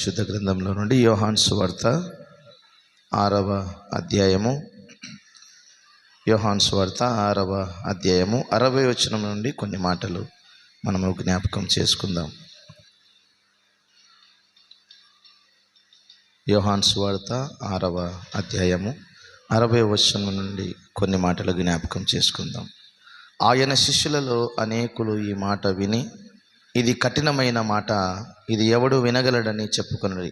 శుద్ధ గ్రంథంలో నుండి యోహాను సువార్త 6వ అధ్యాయము. యోహాను సువార్త 6వ అధ్యాయము 60వ వచనం నుండి కొన్ని మాటలు మనము జ్ఞాపకం చేసుకుందాం. యోహాను సువార్త 6వ అధ్యాయము 60వ వచనం నుండి కొన్ని మాటలు జ్ఞాపకం చేసుకుందాం. ఆయన శిష్యులలో అనేకులు ఈ మాట విని, ఇది కఠినమైన మాట, ఇది ఎవడు వినగలడని చెప్పుకొనిరి.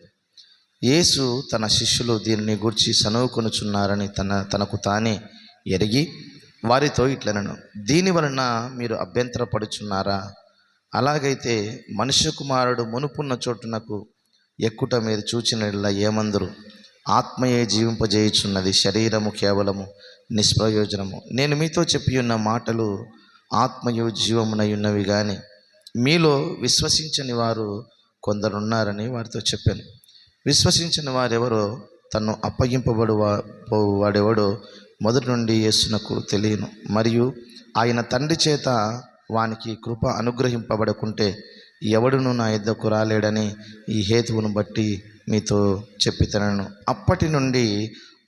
యేసు తన శిష్యులు దీనిని గూర్చి సనువుకొనుచున్నారని తనకు తానే ఎరిగి వారితో ఇట్లనెను, దీని వలన మీరు అభ్యంతరపడుచున్నారా? అలాగైతే మనుష్య కుమారుడు మునుపున్న చోటునకు ఎక్కుట మీరు చూచినట్లా ఏమందరు? ఆత్మయే జీవింపజేయుచున్నది, శరీరము కేవలము నిష్ప్రయోజనము. నేను మీతో చెప్పి ఉన్న మాటలు ఆత్మయు జీవమునై ఉన్నవి, కానీ మీలో విశ్వసించని వారు కొందరున్నారని వారితో చెప్పాను. విశ్వసించిన వారెవరో, తను అప్పగింపబడు వాడెవడో మొదటి నుండి యేసునకు తెలియను. మరియు ఆయన తండ్రి చేత వానికి కృప అనుగ్రహింపబడకుంటే ఎవడును నా యొద్దకు రాలేడని ఈ హేతువును బట్టి మీతో చెప్పితనను. అప్పటి నుండి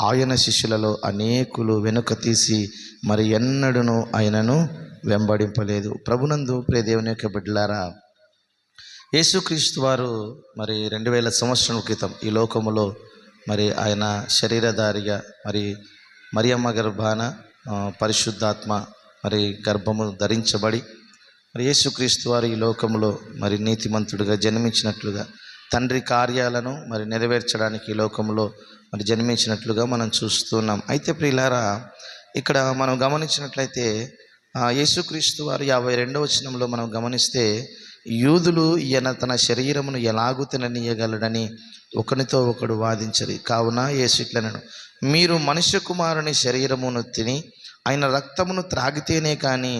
ఆయన శిష్యులలో అనేకులు వెనుక తీసి మరి ఎన్నడూను ఆయనను వెంబడింపలేదు. ప్రభునందు ప్రియ దేవుని యొక్క బిడ్డలారా, యేసుక్రీస్తు వారు మరి 2000 సంవత్సరాల క్రితం ఈ లోకములో మరి ఆయన శరీరధారిగా మరి మరియమ్మ గర్భాన పరిశుద్ధాత్మ మరి గర్భము ధరించబడి మరి యేసుక్రీస్తు వారు ఈ లోకములో మరి నీతిమంతుడిగా జన్మించినట్లుగా, తండ్రి కార్యాలను మరి నెరవేర్చడానికి ఈ లోకంలో మరి జన్మించినట్లుగా మనం చూస్తున్నాం. అయితే ప్రియులారా, ఇక్కడ మనం గమనించినట్లయితే యేసుక్రీస్తు వారు 52వ వచనంలో మనం గమనిస్తే, యూదులు ఈయన తన శరీరమును ఎలాగూ తిననీయగలడని ఒకనితో ఒకడు వాదించరు. కావున యేసు ఇట్లనెను, మీరు మనుష్య కుమారుని శరీరమును తిని ఆయన రక్తమును త్రాగితేనే కానీ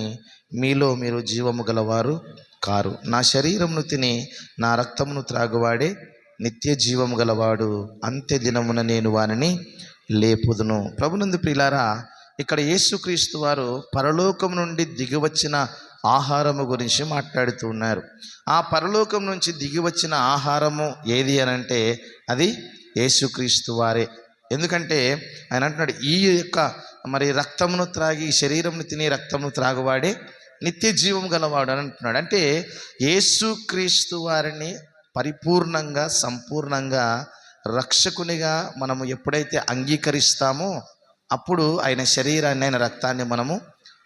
మీలో మీరు జీవము గలవారు కారు. నా శరీరమును తిని నా రక్తమును త్రాగువాడే నిత్య జీవము గలవాడు, అంత్య దినమున నేను వానిని లేపుదును. ప్రభునందు ప్రియులారా, ఇక్కడ యేసుక్రీస్తు వారు పరలోకం నుండి దిగివచ్చిన ఆహారము గురించి మాట్లాడుతూ ఉన్నారు. ఆ పరలోకం నుంచి దిగివచ్చిన ఆహారము ఏది అనంటే అది యేసుక్రీస్తు వారే. ఎందుకంటే ఆయన అంటున్నాడు, ఈ యొక్క మరి రక్తమును త్రాగి శరీరమును తిని రక్తమును త్రాగువాడే నిత్య జీవం గలవాడు అని అంటున్నాడు. అంటే యేసుక్రీస్తు వారిని పరిపూర్ణంగా సంపూర్ణంగా రక్షకునిగా మనము ఎప్పుడైతే అంగీకరిస్తామో అప్పుడు ఆయన శరీరాన్ని ఆయన రక్తాన్ని మనము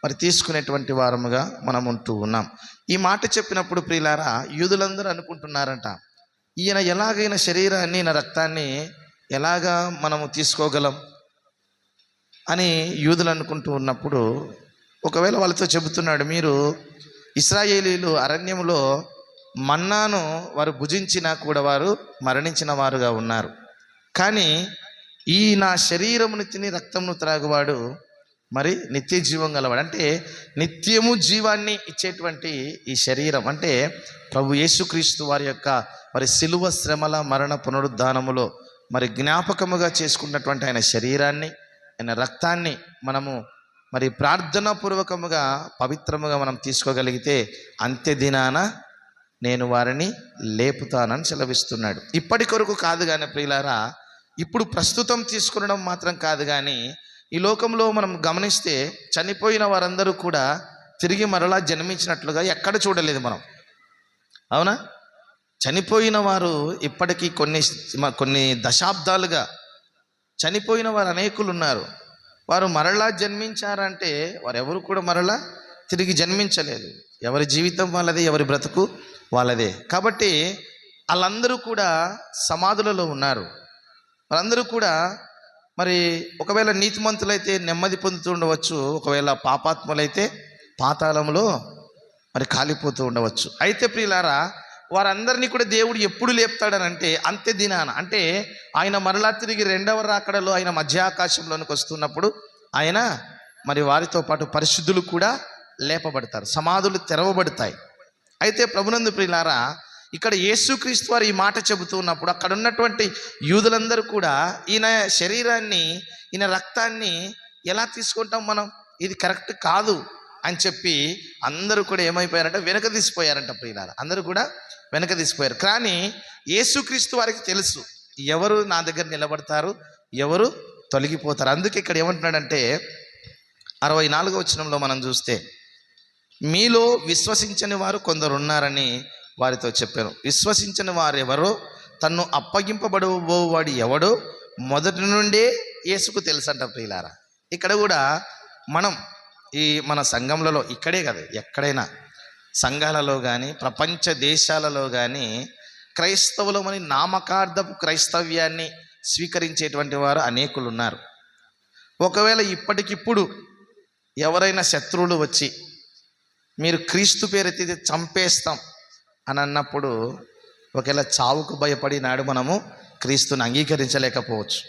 మరి తీసుకునేటువంటి వారముగా మనం ఉంటూ ఉన్నాం. ఈ మాట చెప్పినప్పుడు ప్రియులారా, యూదులందరూ అనుకుంటున్నారంట, ఈయన ఎలాగైనా శరీరాన్ని ఈయన రక్తాన్ని ఎలాగా మనము తీసుకోగలం అని యూదులు అనుకుంటూ ఉన్నప్పుడు, ఒకవేళ వాళ్ళతో చెబుతున్నాడు, మీరు ఇశ్రాయేలీలు అరణ్యములో మన్నాను వారు భుజించినా కూడా వారు మరణించిన వారుగా ఉన్నారు, కానీ ఈ నా శరీరమును తిని రక్తమును త్రాగువాడు మరి నిత్య జీవం గలవాడు. అంటే నిత్యము జీవాన్ని ఇచ్చేటువంటి ఈ శరీరం అంటే ప్రభు యేసుక్రీస్తు వారి యొక్క మరి శిలువ శ్రమల మరణ పునరుద్ధానములో మరి జ్ఞాపకముగా చేసుకున్నటువంటి ఆయన శరీరాన్ని ఆయన రక్తాన్ని మనము మరి ప్రార్థనాపూర్వకముగా పవిత్రముగా మనం తీసుకోగలిగితే అంత్య దినాన నేను వారిని లేపుతానని సెలవిస్తున్నాడు. ఇప్పటి కొరకు కాదు కానీ ప్రియులారా, ఇప్పుడు ప్రస్తుతం తీసుకునడం మాత్రం కాదు, కానీ ఈ లోకంలో మనం గమనిస్తే చనిపోయిన వారందరూ కూడా తిరిగి మరలా జన్మించినట్లుగా ఎక్కడ చూడలేదు మనం, అవునా? చనిపోయిన వారు ఇప్పటికీ కొన్ని దశాబ్దాలుగా చనిపోయిన వారు అనేకులు ఉన్నారు. వారు మరలా జన్మించారంటే వారు ఎవరు కూడా మరలా తిరిగి జన్మించలేదు. ఎవరి జీవితం వాళ్ళదే, ఎవరి బ్రతుకు వాళ్ళదే. కాబట్టి వాళ్ళందరూ కూడా సమాధులలో ఉన్నారు. వాళ్ళందరూ కూడా మరి ఒకవేళ నీతిమంతులైతే నెమ్మది పొందుతూ ఉండవచ్చు, ఒకవేళ పాపాత్ములైతే పాతాళంలో మరి కాలిపోతూ ఉండవచ్చు. అయితే ప్రియులారా, వారందరినీ కూడా దేవుడు ఎప్పుడు లేపుతాడనంటే అంత్య దినాన, అంటే ఆయన మరలా తిరిగి 2వ రాకడలో ఆయన మధ్యాకాశంలోనికి వస్తున్నప్పుడు ఆయన మరి వారితో పాటు పరిశుద్ధులు కూడా లేపబడతారు, సమాధులు తెరవబడతాయి. అయితే ప్రభునందు ప్రియులారా, ఇక్కడ యేసుక్రీస్తు వారు ఈ మాట చెబుతూ ఉన్నప్పుడు అక్కడ ఉన్నటువంటి యూదులందరూ కూడా ఈయన శరీరాన్ని ఈయన రక్తాన్ని ఎలా తీసుకుంటాం మనం, ఇది కరెక్ట్ కాదు అని చెప్పి అందరూ కూడా ఏమైపోయారంటే వెనక తీసిపోయారంట ప్రియులారా. అందరూ కూడా వెనక తీసిపోయారు. కానీ యేసుక్రీస్తు వారికి తెలుసు ఎవరు నా దగ్గర నిలబడతారు, ఎవరు తొలగిపోతారు. అందుకే ఇక్కడ ఏమంటున్నాడంటే 64వ వచనంలో మనం చూస్తే, మీలో విశ్వసించని వారు కొందరు ఉన్నారని వారితో చెప్పాను. విశ్వసించని వారెవరో, తన్ను అప్పగింపబడబోవాడు ఎవడో మొదటి నుండే యేసుకు తెలుసంట. ప్రియులారా, ఇక్కడ కూడా మనం మన సంఘములలో, ఇక్కడే కదా ఎక్కడైనా సంఘాలలో కానీ ప్రపంచ దేశాలలో కానీ క్రైస్తవులమని నామకార్థపు క్రైస్తవ్యాన్ని స్వీకరించేటువంటి వారు అనేకులు ఉన్నారు. ఒకవేళ ఇప్పటికిప్పుడు ఎవరైనా శత్రువులు వచ్చి మీరు క్రీస్తు పేరెత్తితే చంపేస్తాం అని అన్నప్పుడు, ఒకవేళ చావుకు భయపడి నాడు మనము క్రీస్తుని అంగీకరించలేకపోవచ్చు.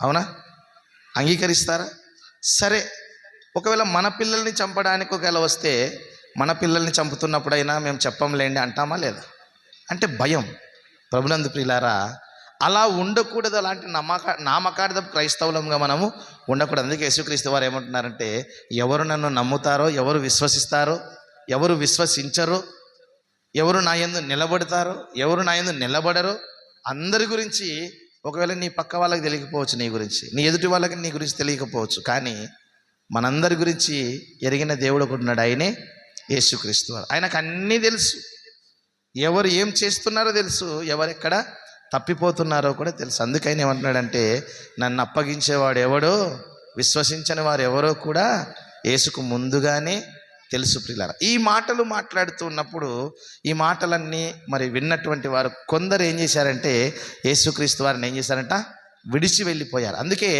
అవునా? అంగీకరిస్తారా? సరే, ఒకవేళ మన పిల్లల్ని చంపడానికి ఒకవేళ వస్తే, మన పిల్లల్ని చంపుతున్నప్పుడైనా మేము చెప్పంలేండి అంటామా లేదా? అంటే భయం. ప్రభునందు ప్రియులారా, అలా ఉండకూడదు. అలాంటి నామకార్థపు క్రైస్తవులంగా మనము ఉండకూడదు. అందుకే యేసుక్రీస్తు వారు ఏమంటున్నారంటే, ఎవరు నన్ను నమ్ముతారో, ఎవరు విశ్వసిస్తారో, ఎవరు విశ్వసించరో, ఎవరు నా యందు నిలబడతారో, ఎవరు నా యందు నిలబడరో, అందరి గురించి ఒకవేళ నీ పక్క వాళ్ళకి తెలియకపోవచ్చు, నీ గురించి, నీ ఎదుటి వాళ్ళకి నీ గురించి తెలియకపోవచ్చు, కానీ మనందరి గురించి ఎరిగిన దేవుడు ఒకడు ఉన్నాడు. ఆయనే యేసుక్రీస్తు వారు. ఆయనకు అన్నీ తెలుసు. ఎవరు ఏం చేస్తున్నారో తెలుసు, ఎవరెక్కడ తప్పిపోతున్నారో కూడా తెలుసు. అందుకని ఏమంటున్నాడంటే, నన్ను అప్పగించేవాడు ఎవడో, విశ్వసించని వారు ఎవరో కూడా యేసుకు ముందుగానే తెలుసు. ప్రియులారా, ఈ మాటలు మాట్లాడుతూ ఉన్నప్పుడు ఈ మాటలన్నీ మరి విన్నటువంటి వారు కొందరు ఏం చేశారంటే, యేసుక్రీస్తు వారిని ఏం చేశారంట, విడిచి వెళ్ళిపోయారు. అందుకే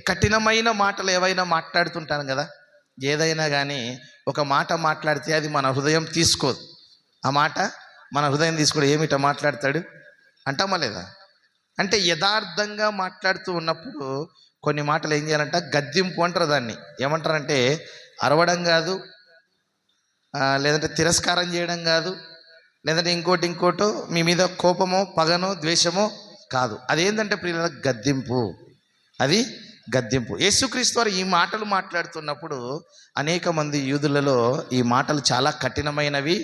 కఠినమైన మాటలు ఏవైనా మాట్లాడుతుంటాను కదా, ఏదైనా కానీ ఒక మాట మాట్లాడితే అది మన హృదయం తీసుకోదు. ఆ మాట మన హృదయం తీసుకోడు. ఏమిటో మాట్లాడతాడు అంటామా లేదా? అంటే యథార్థంగా మాట్లాడుతూ ఉన్నప్పుడు కొన్ని మాటలు ఏం చేయాలంట, గద్దింపు అంటారు. దాన్ని ఏమంటారంటే, అరవడం కాదు, లేదంటే తిరస్కారం చేయడం కాదు, లేదంటే ఇంకోటో మీ మీద కోపమో పగనో ద్వేషమో కాదు. అదేంటంటే ప్రియుల గద్దింపు. అది గద్దింపు. యేసుక్రీస్తు వారు ఈ మాటలు మాట్లాడుతున్నప్పుడు అనేక మంది యూదులలో ఈ మాటలు చాలా కఠినమైనవి,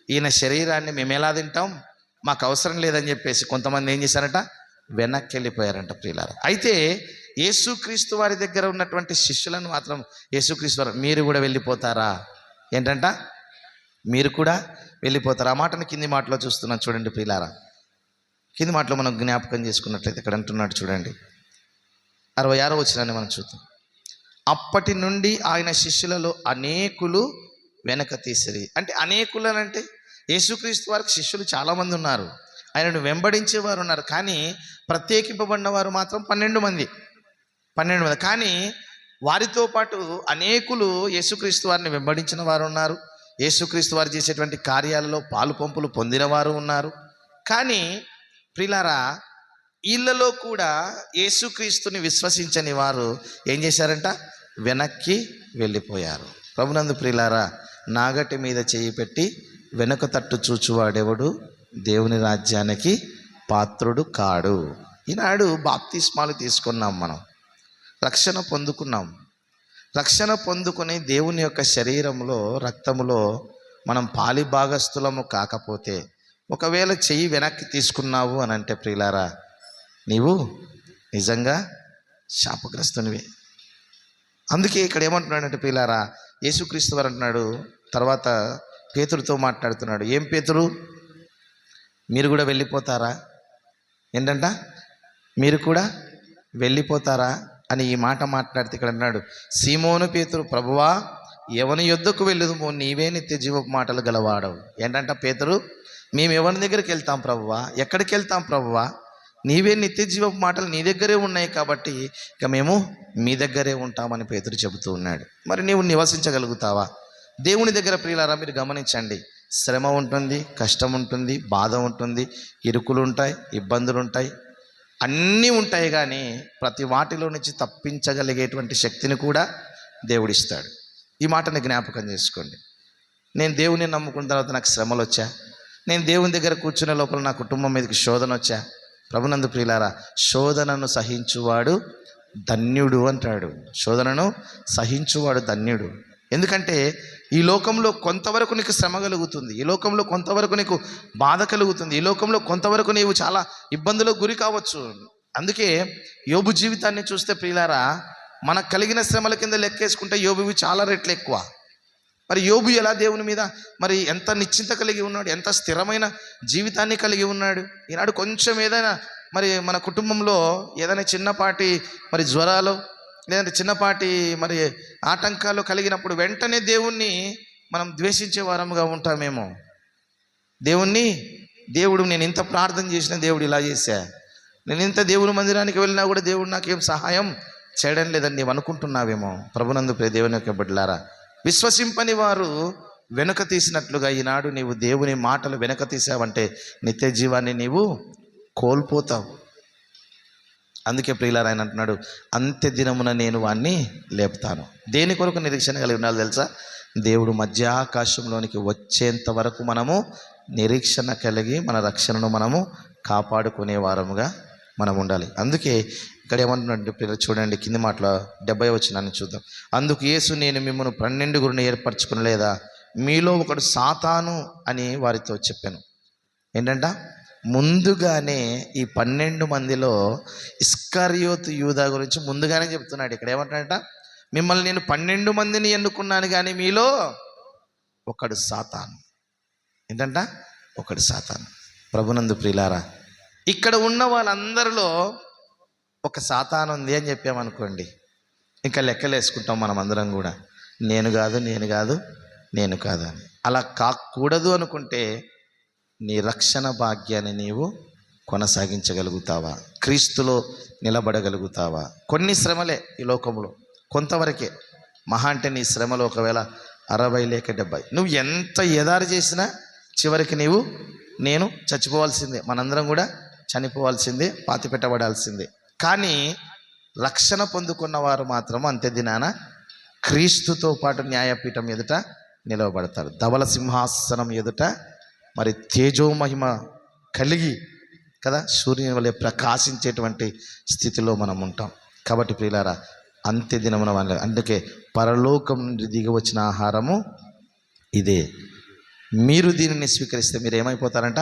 ఈయన శరీరాన్ని మేము ఎలా తింటాం, మాకు అవసరం లేదని చెప్పేసి కొంతమంది ఏం చేశారంట, వెనక్కి వెళ్ళిపోయారంట. ప్రియులారా, అయితే యేసుక్రీస్తు వారి దగ్గర ఉన్నటువంటి శిష్యులను మాత్రం యేసుక్రీస్తు వారు, మీరు కూడా వెళ్ళిపోతారా? ఏంటంట, మీరు కూడా వెళ్ళిపోతారు. ఆ మాటను కింది మాటలో చూస్తున్నాం చూడండి ప్రియులారా. కింది మాటలో మనం జ్ఞాపకం చేసుకున్నట్లయితే ఇక్కడ అంటున్నాడు చూడండి, 66వ వచనాన్ని మనం చూద్దాం. అప్పటి నుండి ఆయన శిష్యులలో అనేకులు వెనక తీసిరి. అంటే అనేకులు అని అంటే యేసుక్రీస్తు వారికి శిష్యులు చాలామంది ఉన్నారు, ఆయనను వెంబడించేవారు ఉన్నారు, కానీ ప్రత్యేకింపబడిన వారు మాత్రం 12 మంది. కానీ వారితో పాటు అనేకులు యేసుక్రీస్తు వారిని వెంబడించిన వారు ఉన్నారు, యేసుక్రీస్తు వారు చేసేటువంటి కార్యాలలో పాలు పంపులు పొందిన వారు ఉన్నారు. కానీ ప్రియులారా, వీళ్ళలో కూడా యేసుక్రీస్తుని విశ్వసించని వారు ఏం చేశారంట, వెనక్కి వెళ్ళిపోయారు. ప్రభునందు ప్రియులారా, నాగటి మీద చేయి పెట్టి వెనుక తట్టు చూచువాడెవడు దేవుని రాజ్యానికి పాత్రుడు కాడు. ఈనాడు బాప్తిస్మాలు తీసుకున్నాం, మనం రక్షణ పొందుకున్నాం. రక్షణ పొందుకొని దేవుని యొక్క శరీరంలో రక్తములో మనం పాలి భాగస్థులము కాకపోతే, ఒకవేళ చెయ్యి వెనక్కి తీసుకున్నావు అని అంటే ప్రియులారా, నీవు నిజంగా శాపగ్రస్తునివి. అందుకే ఇక్కడ ఏమంటున్నాడంటే ప్రియులారా, యేసుక్రీస్తు వారు అంటున్నాడు, తర్వాత పేతురుతో మాట్లాడుతున్నాడు. ఏం పేతురు, మీరు కూడా వెళ్ళిపోతారా? ఏంటంట, మీరు కూడా వెళ్ళిపోతారా అని ఈ మాట మాట్లాడితే ఇక్కడ అన్నాడు, సీమోను పేతురు, ప్రభువా ఎవని యొద్దకు వెళ్ళుదుమో నీవే నిత్య జీవపు మాటలు గలవాడవు. ఏంటంట పేతురు, మేము ఎవరి దగ్గరికి వెళ్తాం ప్రభువా, ఎక్కడికి వెళ్తాం ప్రభువా, నీవే నిత్య జీవపు మాటలు నీ దగ్గరే ఉన్నాయి కాబట్టి ఇక మేము మీ దగ్గరే ఉంటామని పేతురు చెబుతూ ఉన్నాడు. మరి నీవు నివసించగలుగుతావా? దేవుని దగ్గర ప్రియులారా, మీరు గమనించండి, శ్రమ ఉంటుంది, కష్టం ఉంటుంది, బాధ ఉంటుంది, ఇరుకులు ఉంటాయి, ఇబ్బందులు ఉంటాయి, అన్నీ ఉంటాయి. కానీ ప్రతి వాటిలో నుంచి తప్పించగలిగేటువంటి శక్తిని కూడా దేవుడిస్తాడు. ఈ మాటని జ్ఞాపకం చేసుకోండి. నేను దేవుని నమ్ముకున్న తర్వాత నాకు శ్రమలు వచ్చా, నేను దేవుని దగ్గర కూర్చునే లోపల నా కుటుంబం మీదకి శోధన వచ్చా. ప్రభునందు ప్రియులారా, శోధనను సహించువాడు ధన్యుడు అంటాడు. శోధనను సహించువాడు ధన్యుడు. ఎందుకంటే ఈ లోకంలో కొంతవరకు నీకు శ్రమ కలుగుతుంది, ఈ లోకంలో కొంతవరకు నీకు బాధ కలుగుతుంది, ఈ లోకంలో కొంతవరకు నీవు చాలా ఇబ్బందులకు గురి కావచ్చు. అందుకే యోబు జీవితాన్ని చూస్తే ప్రియులారా, మనకు కలిగిన శ్రమల కింద లెక్కేసుకుంటే యోబువి చాలా రెట్లు ఎక్కువ. మరి యోబు ఎలా దేవుని మీద మరి ఎంత నిశ్చింత కలిగి ఉన్నాడు, ఎంత స్థిరమైన జీవితాన్ని కలిగి ఉన్నాడు. ఈనాడు కొంచెం ఏదైనా మరి మన కుటుంబంలో ఏదైనా చిన్నపాటి మరి జ్వరాలు లేదంటే చిన్నపాటి మరి ఆటంకాలు కలిగినప్పుడు వెంటనే దేవుణ్ణి మనం ద్వేషించే వారముగా ఉంటామేమో. దేవుడు నేను ఇంత ప్రార్థన చేసిన దేవుడు ఇలా చేశా, నేను ఇంత దేవుని మందిరానికి వెళ్ళినా కూడా దేవుడు నాకేం సహాయం చేయడం లేదని నీవు అనుకుంటున్నావేమో. ప్రభునందు ప్రియ దేవుని యొక్క బిడ్డలారా, విశ్వసింపని వారు వెనుక తీసినట్లుగా ఈనాడు నీవు దేవుని మాటలు వెనుక తీసావంటే నిత్య జీవాన్ని నీవు కోల్పోతావు. అందుకే ప్రియులారా ఆయన అంటున్నాడు, అంత్య దినమున నేను వాణ్ణి లేపుతాను. దేని కొరకు నిరీక్షణ కలిగి ఉండాలి తెలుసా? దేవుడు మధ్యాకాశంలోనికి వచ్చేంత వరకు మనము నిరీక్షణ కలిగి మన రక్షణను మనము కాపాడుకునే వారముగా మనం ఉండాలి. అందుకే ఇక్కడ ఏమంటున్నాడు పిల్లలు చూడండి, కింది మాటల 70 వచనాన్ని చూద్దాం. అందుకు యేసు, నేను మిమ్మల్ని 12 ఏర్పరచుకునలేదా? మీలో ఒకడు సాతాను అని వారితో చెప్పాను. ఏంటంట? ముందుగానే ఈ 12 మందిలో ఇస్కరియోతు యూదా గురించి ముందుగానే చెప్తున్నాడు. ఇక్కడ ఏమంటాడట? మిమ్మల్ని నేను 12 మందిని ఎన్నుకున్నాను, కానీ మీలో ఒకడు సాతాను. ఏంటంట? ఒకడు సాతాను. ప్రభునందు ప్రియులారా, ఇక్కడ ఉన్న వాళ్ళందరిలో ఒక సాతాను ఉంది అని చెప్పామనుకోండి, ఇంకా లెక్కలు వేసుకుంటాం మనం అందరం కూడా, నేను కాదు అని. అలా కాకూడదు అనుకుంటే నీ రక్షణ భాగ్యాన్ని నీవు కొనసాగించగలుగుతావా? క్రీస్తులో నిలబడగలుగుతావా? కొన్ని శ్రమలే ఈ లోకంలో, కొంతవరకే. మహా అంటే నీ శ్రమలో ఒకవేళ 60 లేక 70. నువ్వు ఎంత ఎదారు చేసినా చివరికి నేను చచ్చిపోవాల్సిందే, మనందరం కూడా చనిపోవాల్సిందే, పాతి పెట్టబడాల్సిందే. కానీ రక్షణ పొందుకున్న వారు మాత్రం అంత్య దినాన క్రీస్తుతో పాటు న్యాయపీఠం ఎదుట నిలవబడతారు. ధవల సింహాసనం ఎదుట మరి తేజోమహిమ కలిగి కదా సూర్యుని వలె ప్రకాశించేటువంటి స్థితిలో మనం ఉంటాం. కాబట్టి ప్రియులారా, అంత్య దినమున వాళ్ళ, అందుకే పరలోకం నుండి దిగి వచ్చిన ఆహారము ఇదే. మీరు దీనిని స్వీకరిస్తే మీరు ఏమైపోతారంట?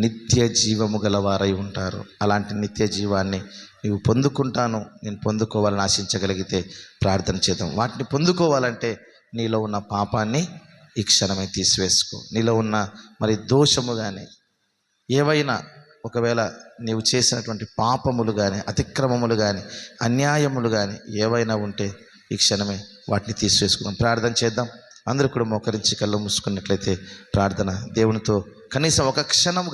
నిత్య జీవము గలవారై ఉంటారు. అలాంటి నిత్య జీవాన్ని నీవు పొందుకుంటాను, నేను పొందుకోవాలని ఆశించగలిగితే ప్రార్థన చేద్దాం. వాటిని పొందుకోవాలంటే నీలో ఉన్న పాపాన్ని ఈ క్షణమే తీసివేసుకో. నీలో ఉన్న మరి దోషము కానీ, ఏవైనా ఒకవేళ నీవు చేసినటువంటి పాపములు కానీ, అతిక్రమములు కానీ, అన్యాయములు కానీ ఏవైనా ఉంటే ఈ క్షణమే వాటిని తీసివేసుకుందాం. ప్రార్థన చేద్దాం. అందరూ కూడా మోకరించి కళ్ళు మూసుకున్నట్లయితే ప్రార్థన దేవునితో కనీసం ఒక క్షణం